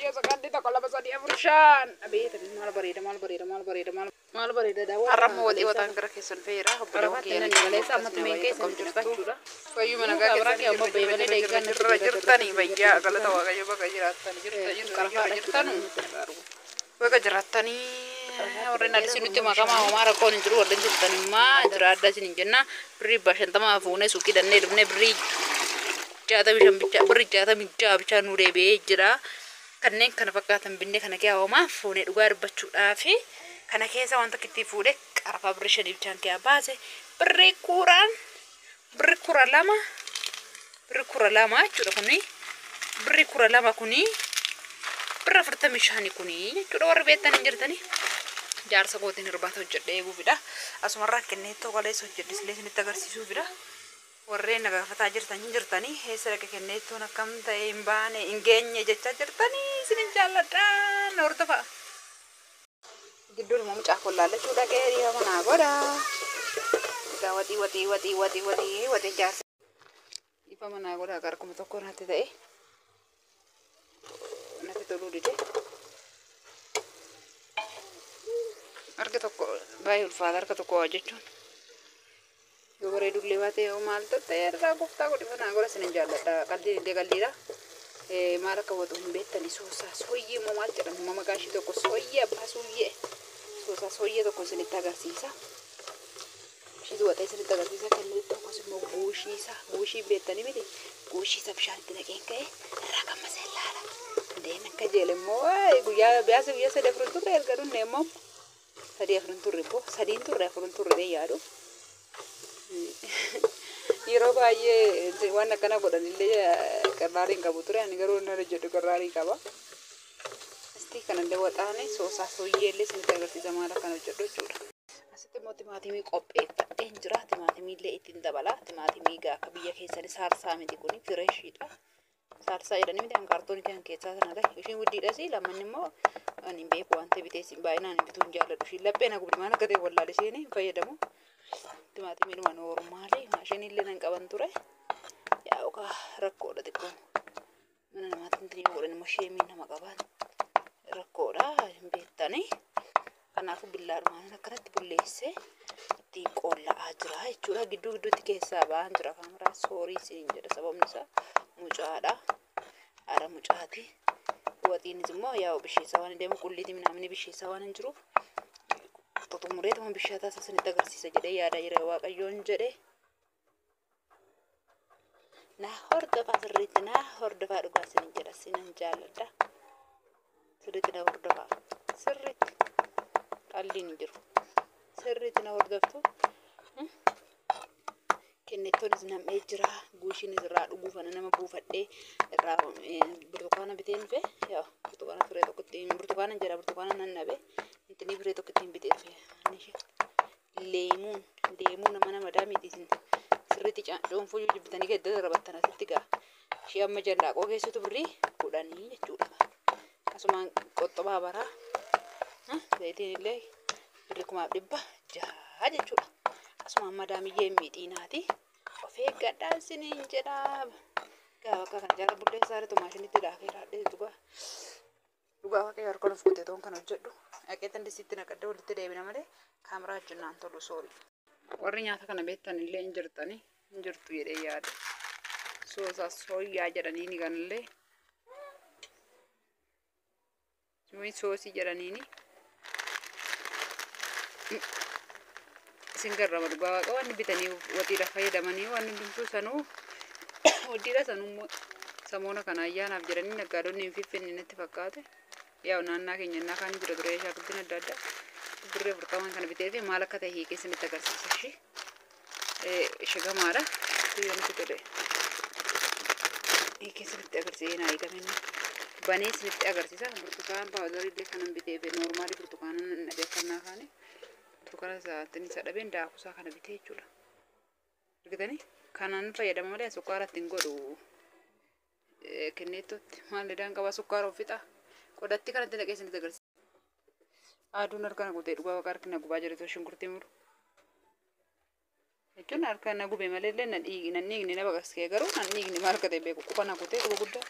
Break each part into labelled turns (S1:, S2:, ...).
S1: Yo sakandi tak kalau pasal dia berusan. Abi tadi malu berida dah. Arab mau buat iwatan gerak kesan fira. Arab tadi ni Malaysia amat mengke senjurta cura. Bayu mana gak kesan dia mau bayi mana dek kan jerta nih bayi ya kalau tahu kayak apa kayak jerta nih. Baga jerta nih. Orang ada sini cuma kamu marah kau nih juru ada jerta nih mah jerada sini jenna beri bahasa tama phone suki dan ne beri jata bicha nure be jira kanneen kana fakkaatan binne kana kee awama fuune dhugaa dubbachuudhaaf kana keessa wanta kitti fuudhe qarfaa birri 5 bichaan kee baase birri kura lama jechuudha kuni birri kura lama kuni birra 45 kuni jechuudha warri beektan hin jirtani jaarsa gootiin irbaata hojjedhee eeguufidha asumarraa kenneettoo qaleessa hojjedhislee isinitti agarsiisuufidha warreen nagaafataa jirtanii heessa dhaqa kenneettoon akkam ta'e hin baane hin geenye jechaa jirtanii isinin jaalladhaan hordofa gidduun immoo mucaa kollaalachuu dhaqee dhiifa manaa godha egaa waxii jaarsa dhiifa manaa godha garguma tokko natti ta'e natti toluu dide harka tokko baay'ee ulfaata harka tokko jechuun Gubernur dulu lewat ya, mal tuh tayar ragu takut di mana gua sini jalan, kali dah, malah kau tuh beta nih susah, soye mau mal jalan, mama kasih tuh kau soye apa soye, susah soye tuh kau sini tagar sisa, si tuh atas sini tagar sisa kan itu kau sini mau gusi beta nih bete, gusi sabshan tidak kengke, rakam masalah lah, deh nak kajelem mau, gua biasa deh fruntur real karun nemom, tadi fruntur ribu, tadi itu fruntur deh ya aduh. Yeroo baay'ee waan akkana godhanillee qarraariin qabu ture ani garuu inni jedhu qarraarii qaba. Asti kanallee waxaane soosaa sooyyeellee isinitti agarsiisa maal akkana hojjedhu jechuudha. Asitti immoo timaatimii qopheeffadheen jira. Timaatimiillee ittiin dabala. Timaatimii akka biyya keessanii saarsaa miti kuni fireeshiidha. Saarsaa jedhanii miti kaartoonii kan keessaa sanadha. Ishiin guddiidhas lammanni immoo ani beeku waan ta'e biteessi baay'inaan bituu hin jaalladhu. Ishiin lapheen gubdi maal akka ta'e wallaalee isheen hin fayyadamu. Timaatimii dhuma noormaali maashinii illee nan qaban ture yaa oka rakkoodha xiqqoo mana namaatti hin godhan immoo sheemii nama qaban rakkoodha hin beektanii kanaafuu billaadhumaan akkanatti bulleessee ittiin qolla'aa jira jechuudha gidduutti keessaa ba'an jira kaameraa soorii siin jedha sababni isaa mucaadha haadha mucaati waxiinis immoo yaa bisheessaa waan deemu qulliitii minaamni bisheessaa waan hin jiruuf Tumuree teman bishata sasani tagarsiisa jedhee yaada jira waaqayyoon jedhe na hordofaa dhugaa sinin jedha sinan jaalladha sirriitti na hordofaa sirriitti qalliin hin jiru sirriitti na hordoftu kennettonis nam'ee jira guushiinis irraa dhuguufana nama buufadhee irraa burtukaana biteen fe yaa burtukaana firee tokkotti burtukaana jedha burtukaana nannabe intini firee tokkotti bitee fe leemuun nama daamiitiin sirriitti cuunfuu jibbitanii gadda darbattan asitti gaa ishee amma jallaaqoo keessatti birrii kudhanii jechuudha asumaan qoxxobaa baraa zayitiin illee birrii 1,600 jechuudha asumaan madaamiyyee miidhiinaati of eeggadhaan siniin jedha gaa bakka kana jala bulleessaa irratti maashinitti daakee raadhee dhugaa waaqayyo harkaan of kutee toon kan hojjedhu haqeetan disitti naqadde walitti deebina malee kaameraa wajjinnaan tolu soori warri nyaata kana beektan illee hin jirtu jedhee yaada soosaa sooyyaa jedhaniini kanallee soosii jedhaniini isin garrama dhugaa waaqa waan bitanii waxiidha fayyadamanii waan hundumtuu sanuu hojjiidha sanuu samoona kana ayyaanaaf jedhanii naggaadonni hin fiffinni natti fakkaate yaa naannaa keenya innaa kaan jira ture shaakuttiin adda addaa birree furtaman kana bitee fi maal akka ta'e hiikee isinitti agarsiisa ishee gamaadha tuyyoomti tole hiikee isinitti agarsiisee naa hiikamenne banee isinitti agarsiisa burtukaan paawudarillee kanan bitee fi noormaali burtukaana nabeeffannaa kaane burtukaana isaattiin isa dhabeen daakusaa kana bitee jechuudha argitanii kanaan fayyadama malee sukkaara ittiin godhu kenneettootti maalli daan qabaa sukkaara offixa qodatti kanatti naqee isinitti agarsiisa aduun harkaan gubee dhugaa waaqa harkina gubaa jiretu shunkurtii muru jechuun harkaan na gubee malee illee nan dhiigni na baqaskee garuu nan dhiigni maal akka ta'e beeku quba na kutee quba guddaa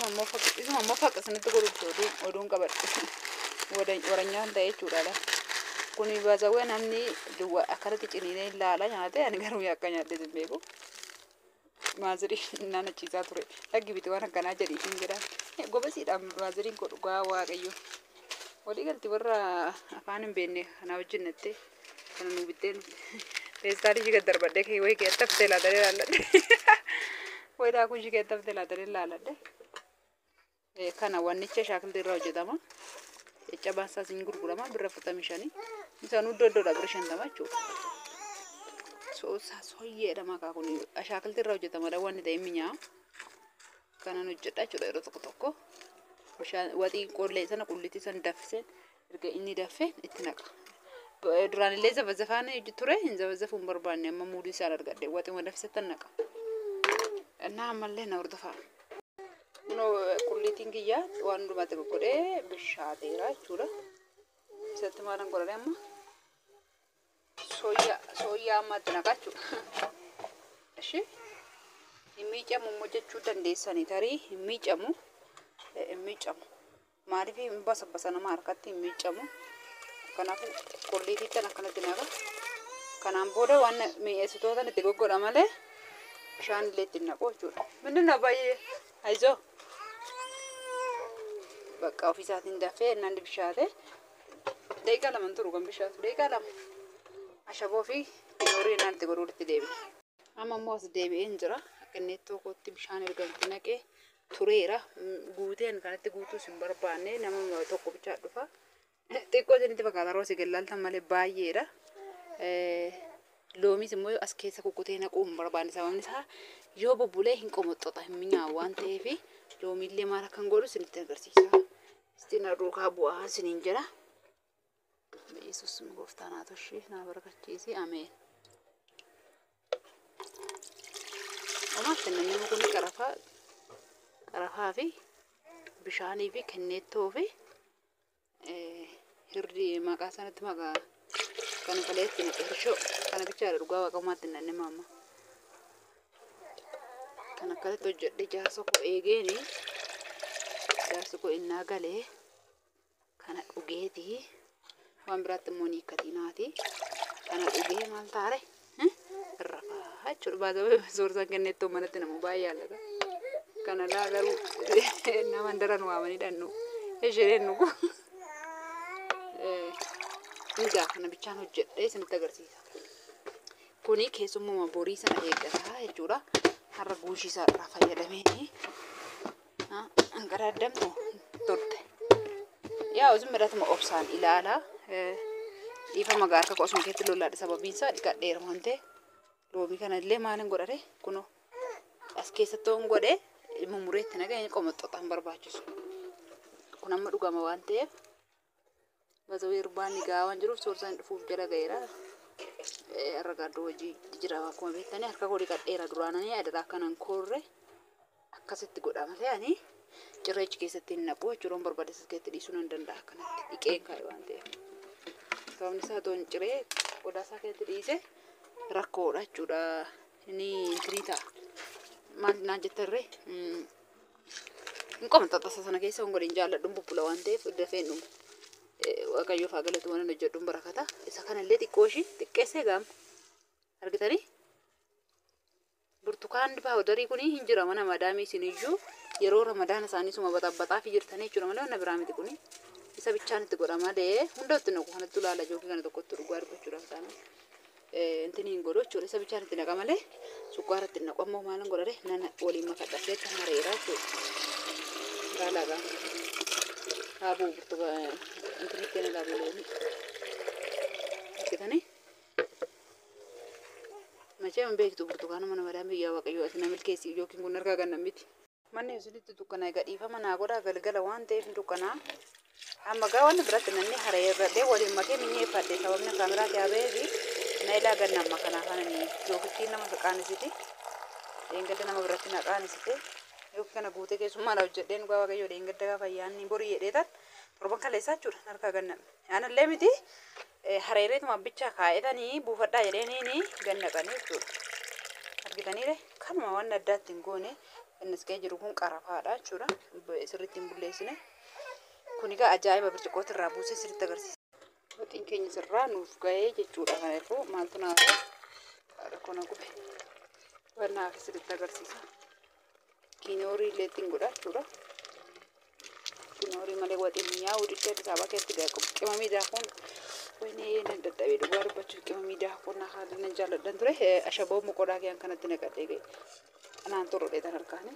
S1: isuma ammoo faqqasanitti godhutti oduun qabadhu. Waranyaan ta'ee jechuudha. Kuni baasawwan namni akkanatti ciniinee ilaala nyaate ani garuu akka nyaadde hin beeku. Maaziriin naan achiisaa ture. Dhaggi biti waan akkanaa jedhiitiin jedha. Gobasiidhaan maaziriin kun dhugaa waaqayyo. Walii galti warra afaan hin beekne kana wajjin nattee kana nu biddeen feestaalii ishee gad darbadhee kee wayii keessa taftee laatanii ilaalladhe. Wayiidhaa kun ishee keessa taftee laatanii ilaalladhe. Kana wannicha shaakiltii irraa hojjetama. Cabaan isaas hin gurgurama birra 45. Isaan iddoo iddoodhaa birra 50 jechuudha. Soosaa soyyeedha maqaa kun shaakiltii irraa hojjetama wanni ta'e mi'aa. Kanan hojjedha jechuudha yeroo tokko tokko. Waxii qollee sana qulliti san daffiseen erga inni daffeen itti naqa. Duraan illee zafazafaan ture hin zafazafuun hin barbaanne amma muudii isaan argadhe waxii waan daffisatan naqa. Innaa ammallee na hordofaa. Qullitiin kiyyaa waan hundumaatti godhee bishaateera jechuudha. Isatti maalan godhanii amma sooyyaa ammaatti naqaa jechuudha. Ishee hin miicamu immoo jechuu dandeessanii tarii hin miicamu. Maaliif hin basa nama harkatti hin miicamu. Kanaafuu qulliitiittan akkanatti naqa. Kanaan booda waan mi'eessitootaan itti goggodha malee bishaan illee itti naqu jechuudha. Mindin baay'ee ayizoo. Bakka ofiisaatiin dafee innaan bishaate daqiiqaa lama turu kan bishaatu daqiiqaa lama ashaboo fi noorii innaan itti godhuutti deebi'e. Amma immoo as deebi'een jira. Qinneettoo kootti bishaan erga itti naqee tureera. Guuteen kanatti guutuus hin barbaanne nama tokko bichaa dhufa. Xiqqoo isinitti fakkaata yeroo si gallaaltan malee baay'eedha. Loomis immoo as keessa kukkutee naquu hin barbaanne sababni isaa yoo bubbulee hin qomoxxota hin mi'aawu waan ta'eef loomiillee maal akkan godhu isinitti agarsiisa. Istiin duukaa bu'aa isiniin jedha. Yesuus gooftaan haa ta'u na barakachiisi ameen. Omaatti namni kun qarafaa fi bishaanii fi kenneettoo fi hirdii maqaa sanatti maqaa kana kaleetti naqe hirshoo kana bichaadha dhugaa waaqamaatti nanne maamma. Kana kaleetti hojjedhe jaarsa koo eegeeni jaarsa koo innaa galee kana dhugeeti waan biraatti immoo ni hikkatiinaati kana dhugee maal taare irrafaa jechuudha. Baasawwan soorsan kenneettoo manatti namu baay'ee haallata. Kana laa garuu nama daran waamanii dhannu isheen nugu. Egaa kana bichaan hojjedhee isinitti agarsiisa. Kuni keessummaa borii sana eeggataa jechuudha. Har'a guushii isaa irraa fayyadamee gara addamtu turte. Yaa osoo midhatuma obsaan ilaala. Dhiifa magaarka kosuma keetti lolaadha sababiin isaa dhiqadheera waan ta'eef. Loomii kana illee maalin godhate kunoo as keessattuu hin godhee mummureetti nagahee qomoxxota hin barbaachisu. Kun amma dhugama waan ta'eef baasawwan irbaanni gahaa waan jiruuf soorsaan dhufuuf jala ga'eera. Har'a gaaddoo hojii jira akkuma beektanii harka koo dhiqadheera duraananii adaraa akkanaan koorre akkasitti godha malee ani cirrachi keessatti hin naqu jechuudha. Barbaadeessas keessatti dhiisuu nan danda'a akkanatti dhiqeen kaa'e waan ta'eef. Sababni isaa toon ciree qodaa isaa keessatti dhiise rakkoodha jechuudha. Inni intirii ta'a. Maal naan jettarree hin qomoxxota sana keessa hin godhin jaalladhuun bubbula waan ta'eef dafeen dhumu. Waaqayyoo faa galatu waan hojjedhuun barakata. Isa kanallee xiqqoo ishii xiqqeessee gaama. Argitanii? Burtukaan paawudarii kuni hin jira mana madaamii isin iyyuu yeroo ramadaan isaanii suma baxabbaxaa fi jirtanii jechuudha malee wanna biraa miti kuni. Isa bichaan itti godha malee hunda itti naqu kanatti ilaala jookii kana tokkotti dhugaa argachuudhaaf taana. Intini hin godhu jechuudha isa bichaan itti naqa malee sukkaara itti naqu ammoo maalan godhare nana waliin makadhasee kan mareera jechuudha. Gaalagaa. Haabuu burtukaan intini itti naqabu looni. Argitanii? Macam beektu burtukaana mana madaam biyyaa waaqayyoo asina milkeessii yookiin kun argaa ganna miti. Manni isinitti dukkanaa gadhiifama naa godhaa galgala waan ta'eef dukkanaa. Amma gaa wanni biratti namni hareerradhee waliin makee mi'eeffadhe sababni kaameraa yaabee fi na ilaa ganna amma kanaa kana ni yookittiin nama saqaanisiti. Deengadda nama biratti naqaanisite yookiin kana guutee keessummaadha hojjedheen dhugaa waaqayyoo deengadda gaafa ayyaanni borii jedheetan torban kaleessaa jechuudha harkaa ganna. Aanallee miti. Hareereetuma bichaa kaa'etanii buufadhaa jedhanii gannaqanii jechuudha. Argitaniire kanuma waan addaatti hin goone innis kee jiru kun qarafaadha jechuudha. Sirriitti hin bulleessine. Kuni egaa ajaa'iba birciqooti irraa buusee sirriitti agarsiisa. Waxiin keenya sirraa nuuf ga'ee jechuudha. Kanaafuu maaltu naaf rakkoo gube wannaaf sirriitti agarsiisa. Kinoorii illee ittiin godha jechuudha. Kinoorii malee waxiin mi'aawu didda Addis Ababa keessatti qimamii daakuun wayinee nan dadhabee dhugaa dubbachuuf qimamii daakuun na haalli nan jaalladhan ture. Ashaboo muqodaa kiyaan kanatti naqadhee ga'e. Anaan tolodhee tan harkaanii.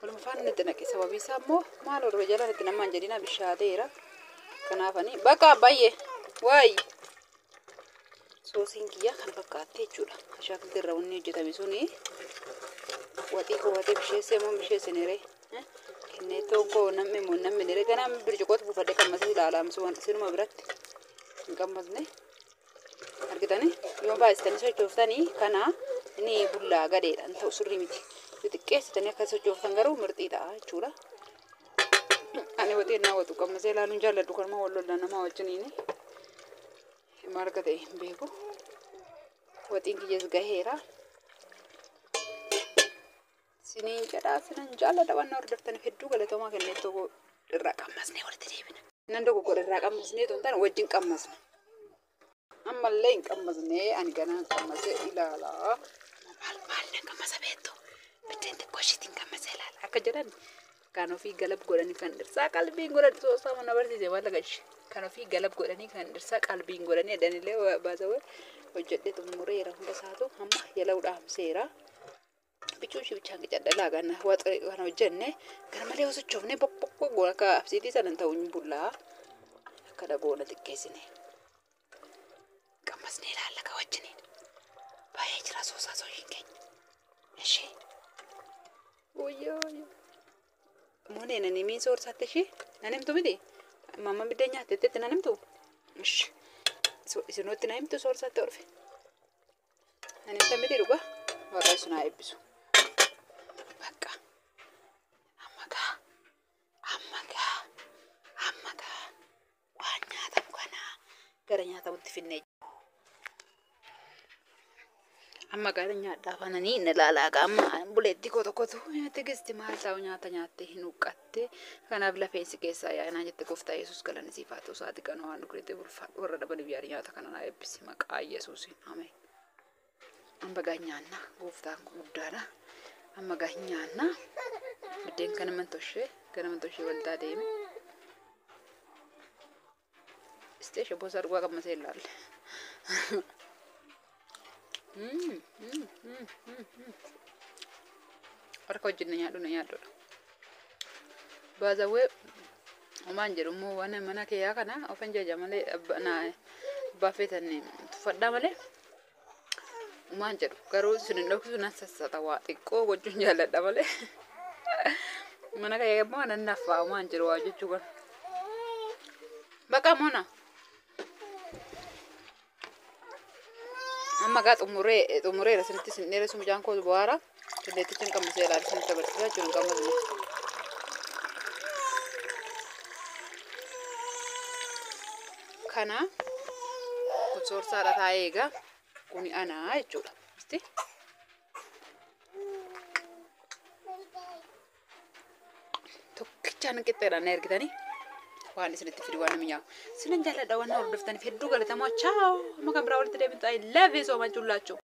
S1: Walumaa faana natti naqe sababii isaa immoo maal orma jala natti namaan jedhina bishaateera. Kanaafanii bakka baay'ee waayee soosiin kiyyaa kan fakkaatte jechuudha. Ashaakilti irraa wanni hojjetame suni waxii koo watee bisheessee moo bisheessinere kenneettoon koo namni moo namni nere ganaan birciqoota buufadhee qammasee ilaalaamu waan sinuma biratti hin qammasne argitanii yoo baay'istanii sochooftanii kana ni bullaa gadeedhaan ta'u sirrii miti. Xiqqeessitanii akka sochooftan garuu murtiidha jechuudha. Ani waxiin naa watu qammasee ilaaluun jaalladhu kanuma wallollaan namaa wajjiniini. Marga ta'e hin beeku. Waxiin kiyyees gaheera. Siniin jedhaa sinan jaalladha waan hordoftaniif hedduu galatoomaa kenneettoo irraa qammasnee walitti deebina. Nan dogoggora irraa qammasnee toontaan wajjin qammasna. Ammallee hin qammasnee ani ganaan qammasee ilaalaa. Maal nan qammasa beektoo? Biddeen xiqqoo ishiitiin qammasee ilaala. Akka jedhan kan ofii galab godhanii kan dhirsaa qalbiin godhan soosaa mana barsiisee maal lagashi. Kan ofii galab godhanii kan dhirsaa qalbiin godhanii edhanillee baasawwan hojjedhee xumureera hunda isaatu amma yala udhaamseera. Bichuun shibichaan qicadhalaa ganna waxa kana hojjenne gara malee sochoofnee boqqoqqoo akka absiitii sanan ta'u hin bullaa akka dhagoona xiqqeessine. Qammasnee ilaalla ka wajjiniin. Baay'ee jira soosaa sooyiin keenya. Ishee. Woyyoo. Moonee nani miin soorsaatti ishee nan himtu miti. Mamma biddeen nyaatteetti nan himtu. Ishee. Isinootti nan himtu soorsaatti orfe. Nan himta miti dhugaa. Waaqaa sun haa eebbisu. Bakka. Ammagaa. Waan nyaatamu kanaa gara nyaatamutti finnee. Amma gara nyaadhaa fananii inni ilaalaa qaama buleetti tokkotu tigisti maal ta'u nyaata nyaattee hin huqqatte kanaaf lafeensi keessaa yaa'inaa jette gooftaa Yesuus galanisiif haa ta'u saati kan waan nuti bulfaadhu warra dhabaniif yaari nyaata kana naa eebbisi maqaa Yesuusiin ameen. Amma gaanyaanna gooftaan guddaadha. Amma gaanyaanna biddeen kana mantoshee waldaa deeme. Isteesha bosa arguu qammasee ilaalle. Harka wajjin nyaadhuudha. Baazawwee homaan jedhumoo waan mana kiyyaa kana ofan jaja malee baafetan tuffadhaa malee homaan jedhu garuu isin dhoksu nan sassata waa xiqqoo gochuun jaalladha malee mana kiyyaa immoo nan naffaa homaan jedhu waa jechuu kan bakka moona. Amma gaa xumureera sinitti sinneera sumjaan koo bu'aarailleettichi hin qammasee ilaali sinitti agarsiisaa jiru hin qammasne. Kana kun soorsaadha taa'ee egaa kuni anaa jechuudha. Tokkichaan qixxeedhaan ergitanii waan isinitti fidi waan namni nyaa'u. Sinan jaalladha waan hordoftaniif hedduu galatamoo. Ciao. Amma kan biraa walitti deebiin I love you so much.